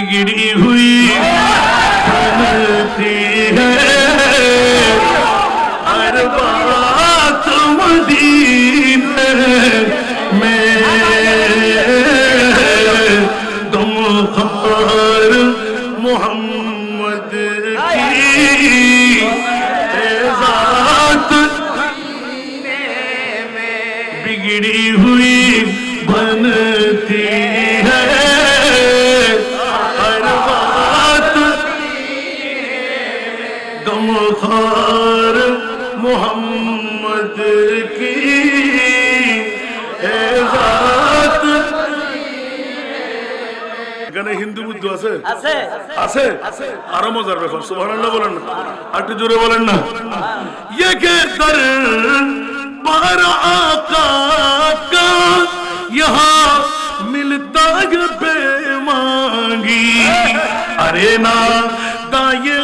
बिगड़ी हुई बनती है हर बात मदीने में गमखार मोहम्मद की ज़ात बिगड़ी हुई बनती है हर बात गमखार मोहम्मद की ज़ात। এখানে হিন্দু বুদ্ধ আছে আছে আছে আরো মজার ব্যাপার সুবহানাল্লাহ বলেন না একটু জোরে বলেন না ये के दर पर आका का यहाँ मिलता है बेमांगी अरे ना दाए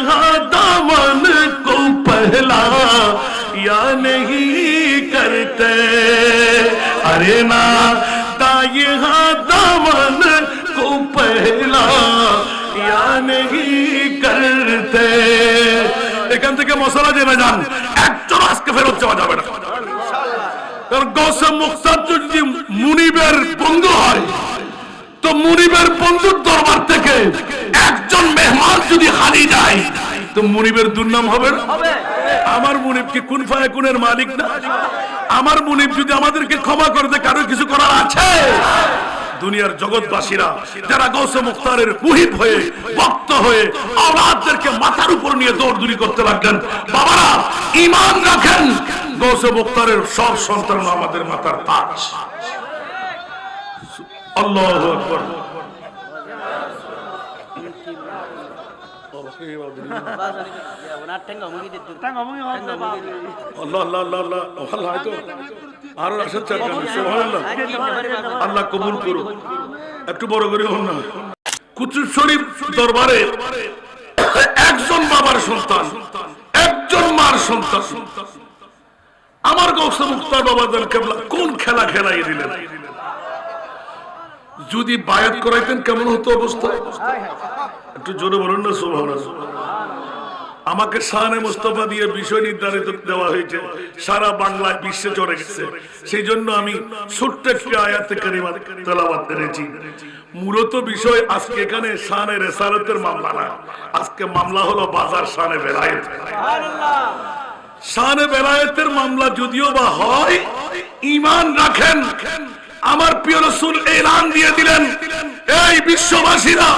दामन को पहला या नहीं करते अरे ना दाए दामन को पहला या नहीं करते। এখান থেকে মশলা জেনে যান একজন আজকে ফেরত যাওয়া যাবে না কারণ গৌসে মুখতার যদি মুনিবের বন্ধু হয় তো মুনিবের বন্ধুর দরবার থেকে একজন মেহমান যদি হারিয়ে যায় তো মুনিবের দুর্নাম হবে না। আমার মুনিব কি কুন ফায়াকুনের মালিক না? আমার মুনিব যদি আমাদেরকে ক্ষমা করে দেয় কারো কিছু করার আছে? দুনিয়ার জগৎবাসীরা যারা গৌসে মুখতারের মুহিব হয়ে ভক্ত হয়ে আওলাদদেরকে মাথার উপর নিয়ে দৌড়দৌড়ি করতে লাগলেন, বাবারা ঈমান রাখেন গৌসে মুখতারের সব সন্তান আমাদের মাথার তাজ। আল্লাহু আকবার। আল্লাহ কবুল করুন। একটু বড় করে হন না। কুতুব শরীফ দরবারে একজন বাবার সন্তান, একজন মার সন্তান আমার গৌসে মুখতার বাবাজান কেবলা কোন খেলা খেলাই দিলেন। যদি বায়াত করাইতেন কেমন হতো অবস্থা? একটু জোরে বলুন না সুবহানাল্লাহ। আমাকে শানে মুস্তাফা দিয়ে বিষয় নির্ধারিত দেওয়া হয়েছে, সারা বাংলায় বিশ্বে চলে গেছে। সেই জন্য আমি ছোট্ট একটি আয়াতে কারিমা তেলাওয়াত করেছি। মূলত বিষয় আজকে এখানে শানে রিসালাতের মামলা না, আজকে মামলা হলো বাজার শানে বেলায়েত। শানে বেলায়েতের মামলা যদিও বা হয়, ঈমান রাখেন আমার প্রিয় রাসূল এলান দিয়ে দিলেন, এই বিশ্ববাসীরা